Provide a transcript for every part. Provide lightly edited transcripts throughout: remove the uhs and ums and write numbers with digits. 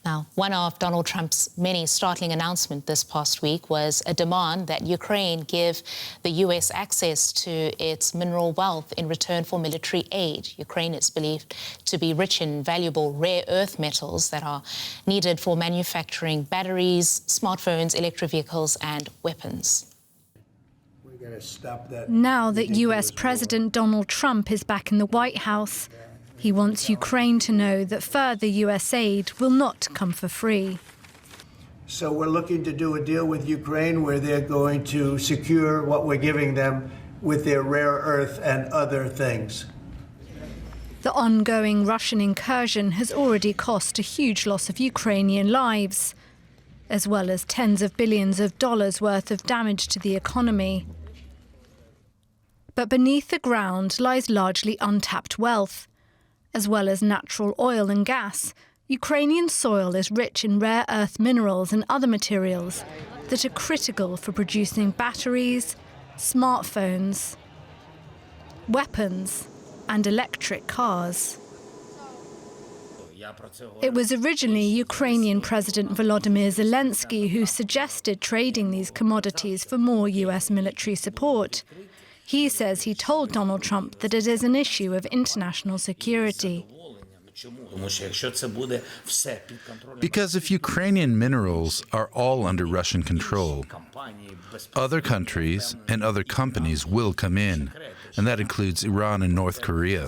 Now, one of Donald Trump's many startling announcements this past week was a demand that Ukraine give the U.S. access to its mineral wealth in return for military aid. Ukraine is believed to be rich in valuable rare earth metals that are needed for manufacturing batteries, smartphones, electric vehicles and weapons. We're going to stop that. Now that U.S. President Donald Trump is back in the White House, he wants Ukraine to know that further U.S. aid will not come for free. So we're looking to do a deal with Ukraine where they're going to secure what we're giving them with their rare earth and other things. The ongoing Russian incursion has already cost a huge loss of Ukrainian lives, as well as tens of billions of dollars worth of damage to the economy. But beneath the ground lies largely untapped wealth. As well as natural oil and gas, Ukrainian soil is rich in rare earth minerals and other materials that are critical for producing batteries, smartphones, weapons, and electric cars. It was originally Ukrainian President Volodymyr Zelensky who suggested trading these commodities for more US military support. He says he told Donald Trump that it is an issue of international security. Because if Ukrainian minerals are all under Russian control, other countries and other companies will come in, and that includes Iran and North Korea.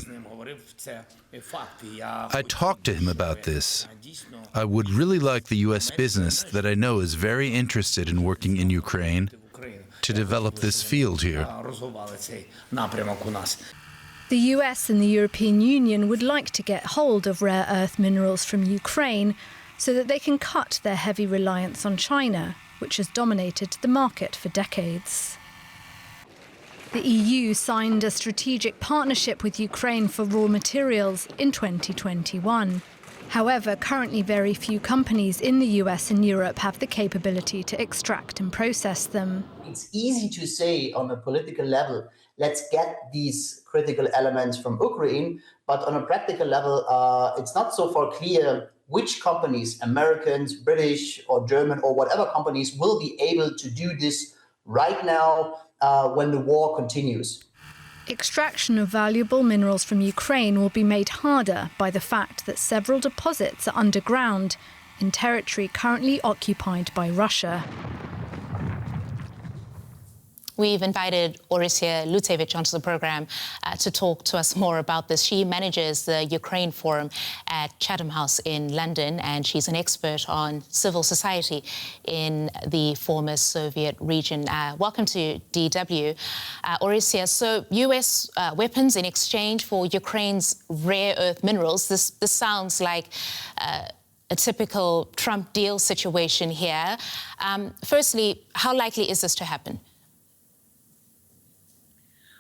I talked to him about this. I would really like the U.S. business that I know is very interested in working in Ukraine to develop this field here. The US and the European Union would like to get hold of rare earth minerals from Ukraine so that they can cut their heavy reliance on China, which has dominated the market for decades. The EU signed a strategic partnership with Ukraine for raw materials in 2021. However, currently very few companies in the US and Europe have the capability to extract and process them. It's easy to say on a political level, let's get these critical elements from Ukraine, but on a practical level, it's not so far clear which companies, Americans, British or German or whatever companies, will be able to do this right now when the war continues. Extraction of valuable minerals from Ukraine will be made harder by the fact that several deposits are underground in territory currently occupied by Russia. We've invited Orysia Lutsevych onto the program to talk to us more about this. She manages the Ukraine Forum at Chatham House in London, and she's an expert on civil society in the former Soviet region. Welcome to DW. Orysia, so US weapons in exchange for Ukraine's rare earth minerals. This sounds like a typical Trump deal situation here. Firstly, how likely is this to happen?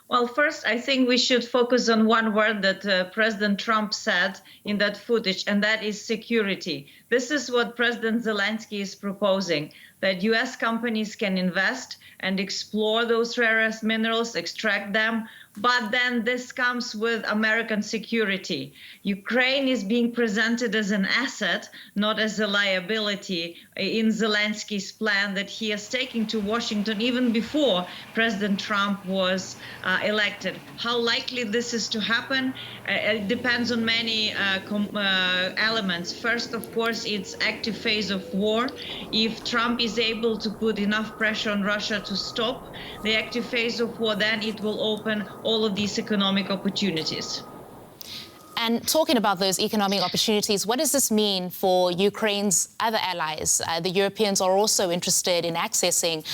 Well, first, I think we should focus on one word that President Trump said in that footage, and that is security. This is what President Zelensky is proposing, that U.S. companies can invest and explore those rare earth minerals, extract them, but then this comes with American security. Ukraine is being presented as an asset, not as a liability in Zelensky's plan that he is taking to Washington even before President Trump was elected. How likely this is to happen? It depends on many elements. First, of course, it's active phase of war. If Trump is able to put enough pressure on Russia to stop the active phase of war, then it will open all of these economic opportunities. And talking about those economic opportunities, what does this mean for Ukraine's other allies? The Europeans are also interested in accessing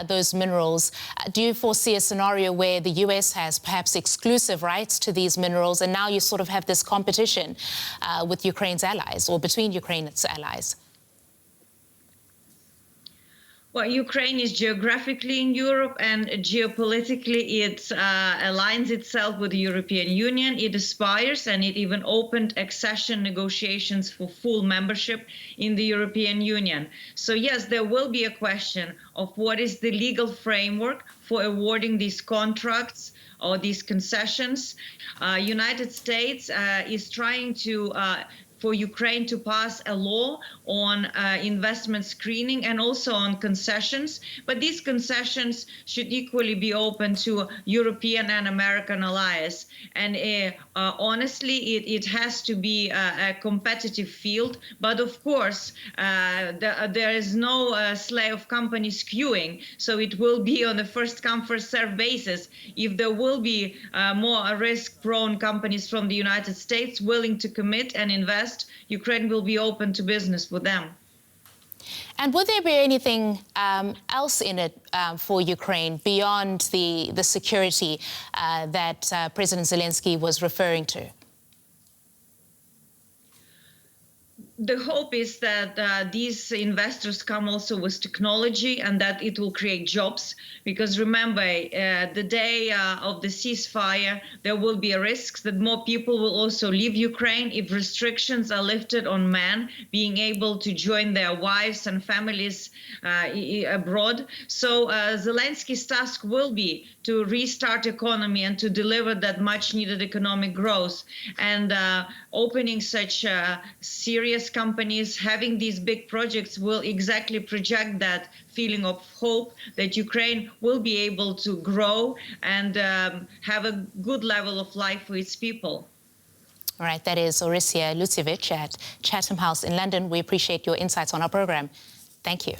those minerals. Do you foresee a scenario where the US has perhaps exclusive rights to these minerals, and now you sort of have this competition with Ukraine's allies, or between Ukraine's allies? Well, Ukraine is geographically in Europe, and geopolitically it aligns itself with the European Union. It aspires, and it even opened accession negotiations for full membership in the European Union. So yes, there will be a question of what is the legal framework for awarding these contracts or these concessions. United States is trying to for Ukraine to pass a law on investment screening and also on concessions. But these concessions should equally be open to European and American allies. And honestly, it has to be a competitive field. But of course, there is no slew of companies queuing. So it will be on a first-come, first-served basis. If there will be more risk-prone companies from the United States willing to commit and invest, Ukraine will be open to business with them. And would there be anything else in it for Ukraine beyond the security that President Zelensky was referring to? The hope is that these investors come also with technology and that it will create jobs. Because remember, the day of the ceasefire, there will be a risk that more people will also leave Ukraine if restrictions are lifted on men being able to join their wives and families abroad. So Zelensky's task will be to restart economy and to deliver that much needed economic growth. And opening such serious companies, having these big projects will exactly project that feeling of hope that Ukraine will be able to grow and have a good level of life for its people. All right, that is Orysia Lutsevych at Chatham House in London. We appreciate your insights on our program. Thank you.